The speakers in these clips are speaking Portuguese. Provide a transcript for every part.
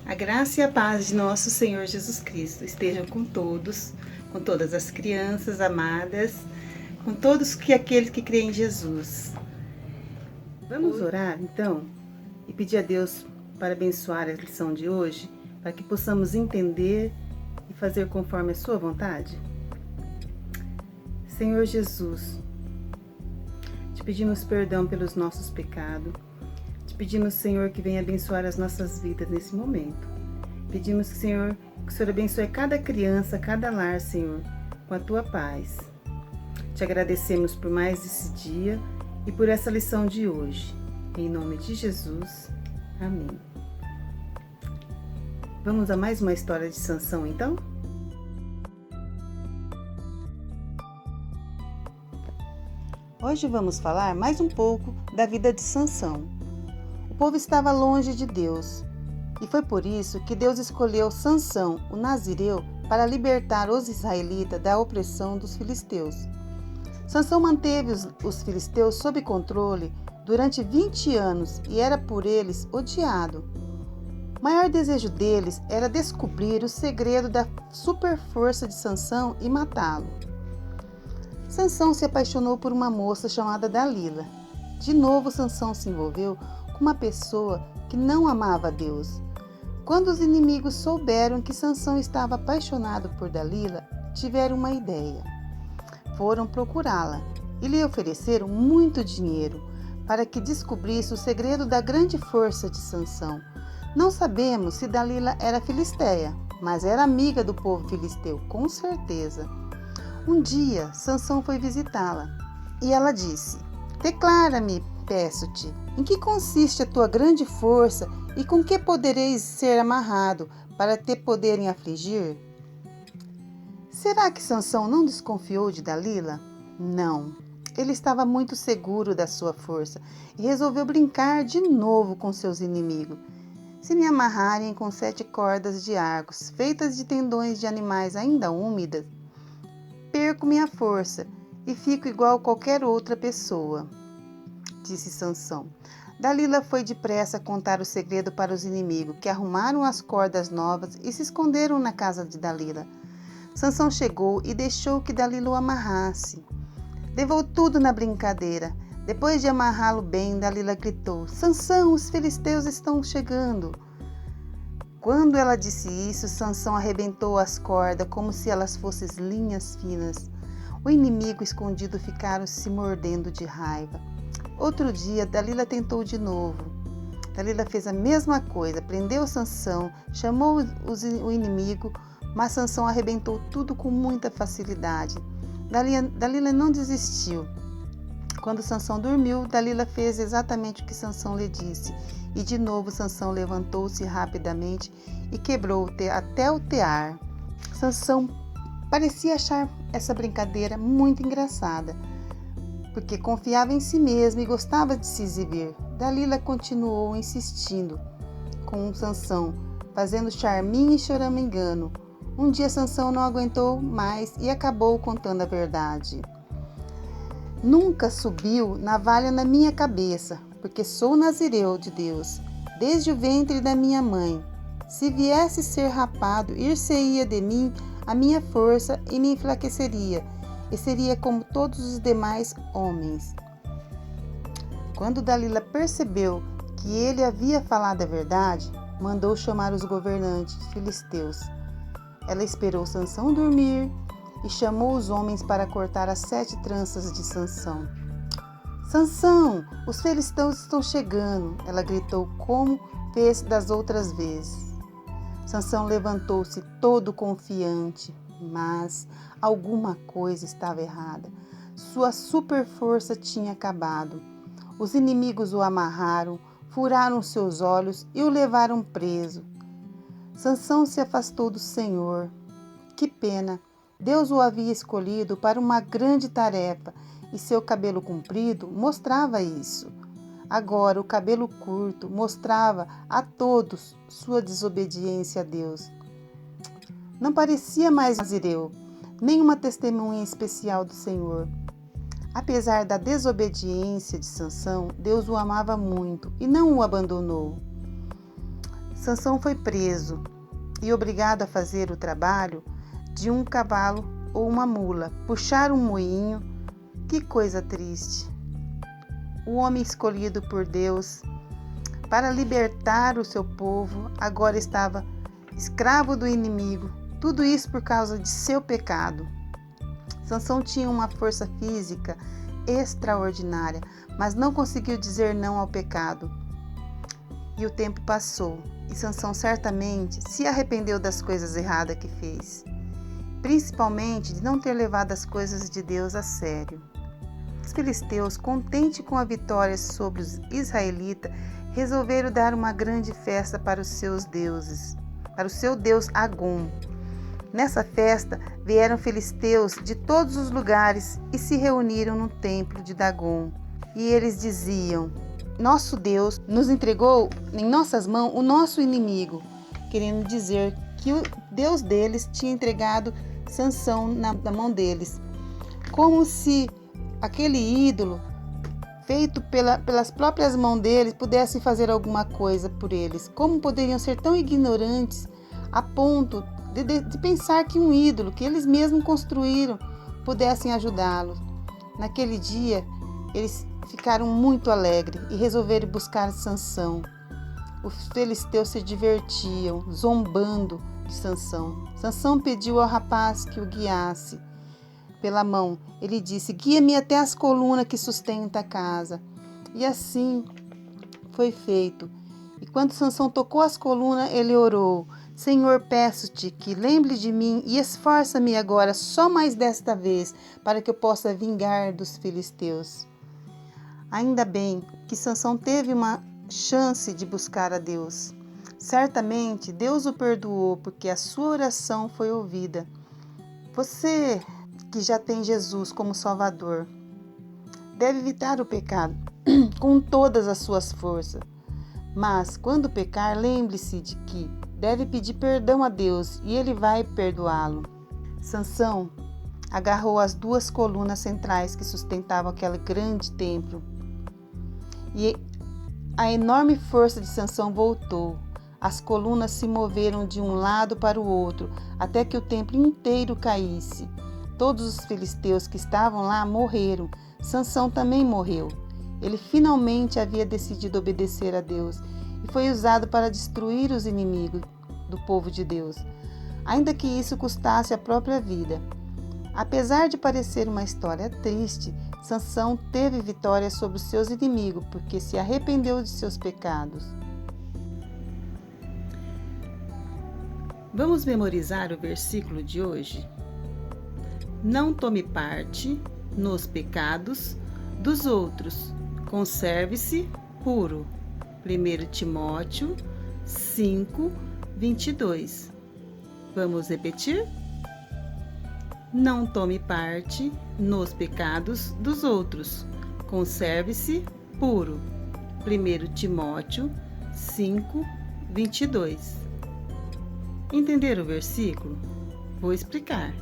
A graça e a paz de nosso Senhor Jesus Cristo estejam com todos, com todas as crianças amadas, com todos aqueles que creem em Jesus. Vamos orar, então, e pedir a Deus para abençoar a lição de hoje, para que possamos entender e fazer conforme a sua vontade? Senhor Jesus, te pedimos perdão pelos nossos pecados. Te pedimos, Senhor, que venha abençoar as nossas vidas nesse momento. Pedimos, Senhor, que o Senhor abençoe cada criança, cada lar, Senhor, com a tua paz. Te agradecemos por mais esse dia e por essa lição de hoje. Em nome de Jesus. Amém. Vamos a mais uma história de Sansão, então? Hoje vamos falar mais um pouco da vida de Sansão. O povo estava longe de Deus, e foi por isso que Deus escolheu Sansão, o nazireu, para libertar os israelitas da opressão dos filisteus. Sansão manteve os filisteus sob controle durante 20 anos e era por eles odiado. O maior desejo deles era descobrir o segredo da superforça de Sansão e matá-lo. Sansão se apaixonou por uma moça chamada Dalila. De novo, Sansão se envolveu com uma pessoa que não amava a Deus. Quando os inimigos souberam que Sansão estava apaixonado por Dalila, tiveram uma ideia. Foram procurá-la e lhe ofereceram muito dinheiro para que descobrisse o segredo da grande força de Sansão. Não sabemos se Dalila era filisteia, mas era amiga do povo filisteu, com certeza. Um dia, Sansão foi visitá-la e ela disse: "Declara-me, peço-te, em que consiste a tua grande força e com que podereis ser amarrado para te poderem afligir?" Será que Sansão não desconfiou de Dalila? Não. Ele estava muito seguro da sua força e resolveu brincar de novo com seus inimigos. "Se me amarrarem com 7 cordas de arcos, feitas de tendões de animais ainda úmidas, perco minha força e fico igual a qualquer outra pessoa", disse Sansão. Dalila foi depressa contar o segredo para os inimigos, que arrumaram as cordas novas e se esconderam na casa de Dalila. Sansão chegou e deixou que Dalila o amarrasse. Levou tudo na brincadeira. Depois de amarrá-lo bem, Dalila gritou: "Sansão, os filisteus estão chegando!" Quando ela disse isso, Sansão arrebentou as cordas como se elas fossem linhas finas. O inimigo escondido ficaram se mordendo de raiva. Outro dia, Dalila tentou de novo. Dalila fez a mesma coisa, prendeu Sansão, chamou o inimigo, mas Sansão arrebentou tudo com muita facilidade. Dalila não desistiu. Quando Sansão dormiu, Dalila fez exatamente o que Sansão lhe disse. E de novo Sansão levantou-se rapidamente e quebrou até o tear. Sansão parecia achar essa brincadeira muito engraçada, porque confiava em si mesmo e gostava de se exibir. Dalila continuou insistindo com Sansão, fazendo charminho e choramingando. Um dia Sansão não aguentou mais e acabou contando a verdade. "Nunca subiu navalha na minha cabeça, porque sou nazireu de Deus, desde o ventre da minha mãe. Se viesse ser rapado, ir-se-ia de mim a minha força e me enfraqueceria, e seria como todos os demais homens." Quando Dalila percebeu que ele havia falado a verdade, mandou chamar os governantes filisteus. Ela esperou Sansão dormir e chamou os homens para cortar as 7 tranças de Sansão. "Sansão, os filisteus estão chegando!" ela gritou, como fez das outras vezes. Sansão levantou-se todo confiante, mas alguma coisa estava errada. Sua superforça tinha acabado. Os inimigos o amarraram, furaram seus olhos e o levaram preso. Sansão se afastou do Senhor. Que pena! Deus o havia escolhido para uma grande tarefa e seu cabelo comprido mostrava isso. Agora, o cabelo curto mostrava a todos sua desobediência a Deus. Não parecia mais nazireu, nem uma testemunha especial do Senhor. Apesar da desobediência de Sansão, Deus o amava muito e não o abandonou. Sansão foi preso e obrigado a fazer o trabalho de um cavalo ou uma mula, puxar um moinho. Que coisa triste! O homem escolhido por Deus para libertar o seu povo agora estava escravo do inimigo, tudo isso por causa de seu pecado. Sansão tinha uma força física extraordinária, mas não conseguiu dizer não ao pecado. E o tempo passou, e Sansão certamente se arrependeu das coisas erradas que fez, principalmente de não ter levado as coisas de Deus a sério. Os filisteus, contentes com a vitória sobre os israelitas, resolveram dar uma grande festa para os seus deuses, para o seu deus Agum. Nessa festa vieram filisteus de todos os lugares e se reuniram no templo de Dagom. E eles diziam: nosso Deus nos entregou em nossas mãos o nosso inimigo, querendo dizer que o Deus deles tinha entregado Sansão na mão deles, como se aquele ídolo feito pelas próprias mãos deles pudesse fazer alguma coisa por eles. Como poderiam ser tão ignorantes a ponto de pensar que um ídolo que eles mesmos construíram pudessem ajudá-los? Naquele dia, eles ficaram muito alegres e resolveram buscar Sansão. Os filisteus se divertiam, zombando de Sansão. Sansão pediu ao rapaz que o guiasse pela mão. Ele disse: guia-me até as colunas que sustentam a casa. E assim foi feito. E quando Sansão tocou as colunas, ele orou: Senhor, peço-te que lembre de mim e esforça-me agora só mais desta vez, para que eu possa vingar dos filisteus. Ainda bem que Sansão teve uma chance de buscar a Deus. Certamente Deus o perdoou, porque a sua oração foi ouvida. Você que já tem Jesus como Salvador deve evitar o pecado com todas as suas forças. Mas quando pecar, lembre-se de que deve pedir perdão a Deus e Ele vai perdoá-lo. Sansão agarrou as duas colunas centrais que sustentavam aquele grande templo. E a enorme força de Sansão voltou. As colunas se moveram de um lado para o outro, até que o templo inteiro caísse. Todos os filisteus que estavam lá morreram. Sansão também morreu. Ele finalmente havia decidido obedecer a Deus e foi usado para destruir os inimigos do povo de Deus, ainda que isso custasse a própria vida. Apesar de parecer uma história triste, Sansão teve vitória sobre os seus inimigos porque se arrependeu de seus pecados. Vamos memorizar o versículo de hoje? Não tome parte nos pecados dos outros. Conserve-se puro. 1 Timóteo 5, 22. Vamos repetir? Não tome parte nos pecados dos outros. Conserve-se puro. 1 Timóteo 5, 22. Entenderam o versículo? Vou explicar.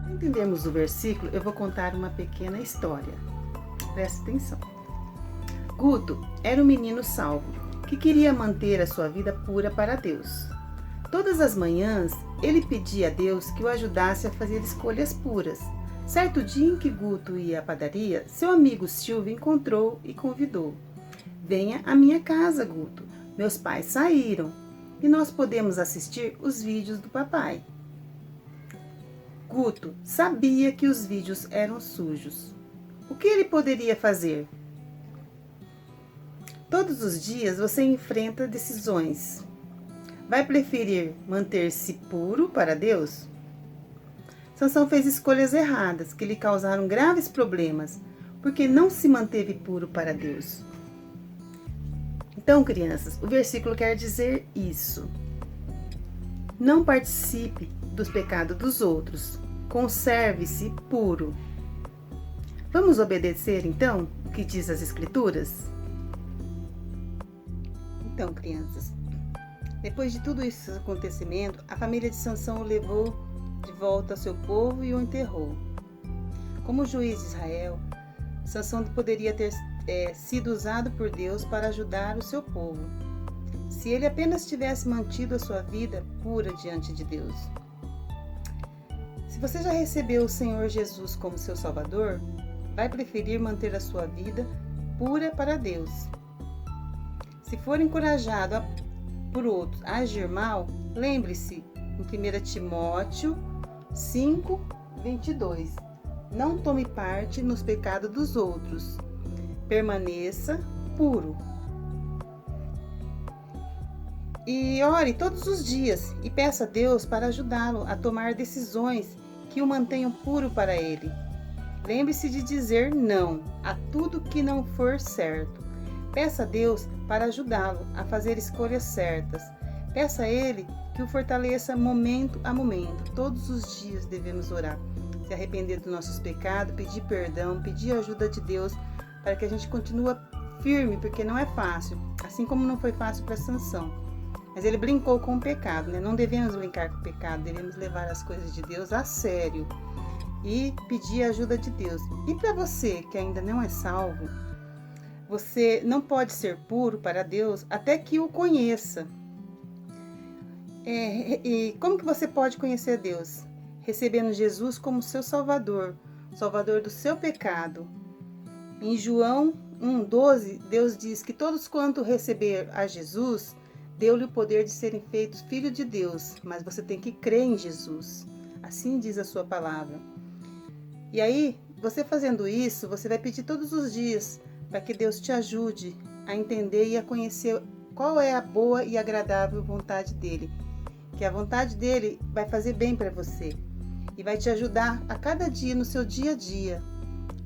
Para entendermos o versículo, eu vou contar uma pequena história. Presta atenção. Guto era um menino salvo que queria manter a sua vida pura para Deus. Todas as manhãs, ele pedia a Deus que o ajudasse a fazer escolhas puras. Certo dia em que Guto ia à padaria, seu amigo Silvio encontrou e convidou. Venha à minha casa, Guto. Meus pais saíram e nós podemos assistir os vídeos do papai. Guto sabia que os vídeos eram sujos. O que ele poderia fazer? Todos os dias você enfrenta decisões. Vai preferir manter-se puro para Deus? Sansão fez escolhas erradas que lhe causaram graves problemas, porque não se manteve puro para Deus. Então, crianças, o versículo quer dizer isso. Não participe dos pecados dos outros. Conserve-se puro. Vamos obedecer, então, o que diz as Escrituras? Então, crianças, depois de tudo esse acontecimento, a família de Sansão o levou de volta ao seu povo e o enterrou. Como juiz de Israel, Sansão poderia ter sido usado por Deus para ajudar o seu povo. se ele apenas tivesse mantido a sua vida pura diante de Deus. Se você já recebeu o Senhor Jesus como seu Salvador, vai preferir manter a sua vida pura para Deus. Se for encorajado por outros a agir mal, lembre-se, em 1 Timóteo 5, 22, não tome parte nos pecados dos outros, permaneça puro. E ore todos os dias e peça a Deus para ajudá-lo a tomar decisões que o mantenham puro para Ele. Lembre-se de dizer não a tudo que não for certo. Peça a Deus para ajudá-lo a fazer escolhas certas. Peça a Ele que o fortaleça momento a momento. Todos os dias devemos orar, se arrepender dos nossos pecados, pedir perdão, pedir a ajuda de Deus para que a gente continue firme, porque não é fácil, assim como não foi fácil para Sansão. Mas ele brincou com o pecado, né? Não devemos brincar com o pecado, devemos levar as coisas de Deus a sério e pedir a ajuda de Deus. E para você que ainda não é salvo, você não pode ser puro para Deus até que o conheça. E como que você pode conhecer Deus? Recebendo Jesus como seu Salvador, Salvador do seu pecado. Em João 1,12, Deus diz que todos quanto receber a Jesus, deu-lhe o poder de serem feitos filhos de Deus, mas você tem que crer em Jesus. Assim diz a sua palavra. E aí, você fazendo isso, você vai pedir todos os dias para que Deus te ajude a entender e a conhecer qual é a boa e agradável vontade dele. Que a vontade dele vai fazer bem para você e vai te ajudar a cada dia no seu dia a dia.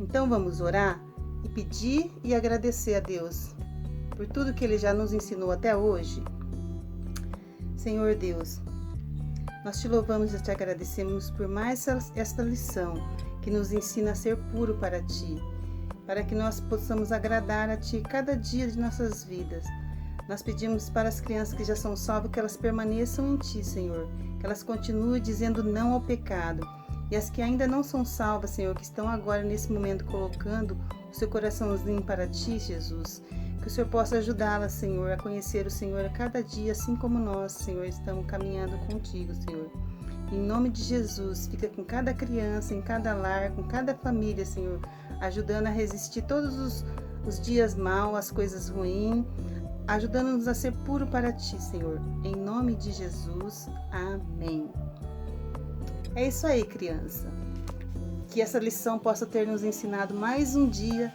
Então vamos orar e pedir e agradecer a Deus por tudo que ele já nos ensinou até hoje. Senhor Deus, nós te louvamos e te agradecemos por mais esta lição que nos ensina a ser puro para ti, para que nós possamos agradar a ti cada dia de nossas vidas. Nós pedimos para as crianças que já são salvas que elas permaneçam em ti, Senhor, que elas continuem dizendo não ao pecado. E as que ainda não são salvas, Senhor, que estão agora nesse momento colocando o seu coraçãozinho para ti, Jesus, que o Senhor possa ajudá-las, Senhor, a conhecer o Senhor a cada dia, assim como nós, Senhor, estamos caminhando contigo, Senhor. Em nome de Jesus, fica com cada criança, em cada lar, com cada família, Senhor, ajudando a resistir todos os dias maus, as coisas ruins, ajudando-nos a ser puro para ti, Senhor. Em nome de Jesus, amém. É isso aí, criança. Que essa lição possa ter nos ensinado mais um dia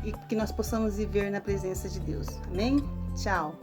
e que nós possamos viver na presença de Deus. Amém? Tchau.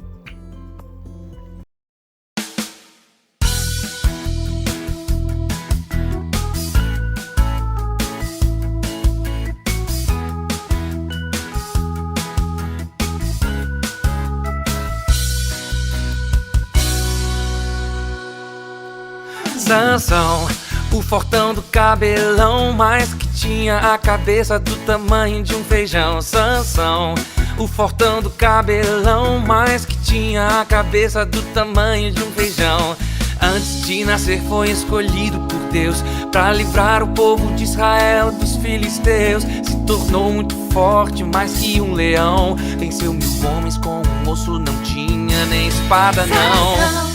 Sansão, o fortão do cabelão, mas que tinha a cabeça do tamanho de um feijão. Sansão, o fortão do cabelão, mas que tinha a cabeça do tamanho de um feijão. Antes de nascer foi escolhido por Deus para livrar o povo de Israel dos filisteus. Se tornou muito forte, mais que um leão. Venceu 1000 homens com um osso, não tinha nem espada não.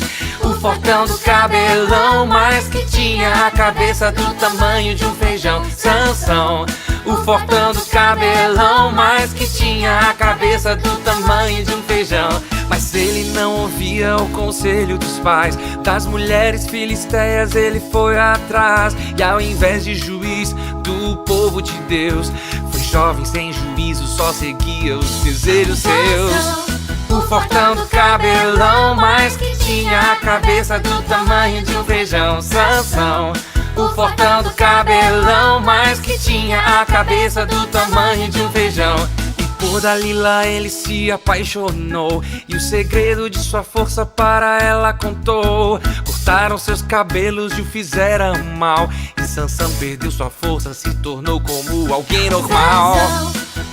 O fortão do cabelão, mas que tinha a cabeça do tamanho de um feijão. Sansão, o fortão do cabelão, mas que tinha a cabeça do tamanho de um feijão. Mas ele não ouvia o conselho dos pais, das mulheres filisteias ele foi atrás. E ao invés de juiz do povo de Deus, foi jovem sem juízo, só seguia os desejos seus. O fortão do cabelão, mas que tinha a cabeça do tamanho de um feijão. Sansão, o fortão do cabelão, mas que tinha a cabeça do tamanho de um feijão. E por Dalila ele se apaixonou, e o segredo de sua força para ela contou. Cortaram seus cabelos e o fizeram mal, e Sansão perdeu sua força, se tornou como alguém normal.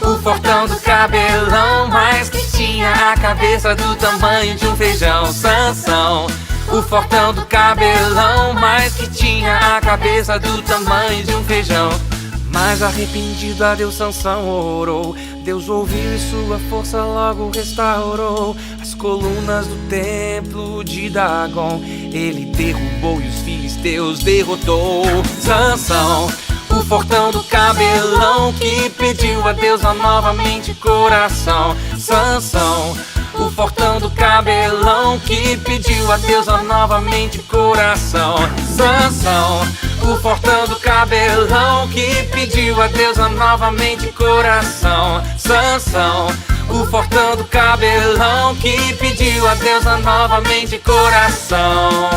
O fortão do cabelão, mas que tinha a cabeça do tamanho de um feijão. Sansão, o fortão do cabelão, mas que tinha a cabeça do tamanho de um feijão. Mas arrependido a Deus Sansão orou. Deus ouviu e sua força logo restaurou as colunas do templo de Dagon. Ele derrubou e os filisteus derrotou. Sansão, o fortão do cabelão, que pediu a Deus novamente coração. Sansão, o fortão do cabelão, que pediu a Deus novamente coração. Sansão, o fortão do cabelão, que pediu a Deus novamente coração. Sansão, o fortão do cabelão, que pediu a Deus novamente coração.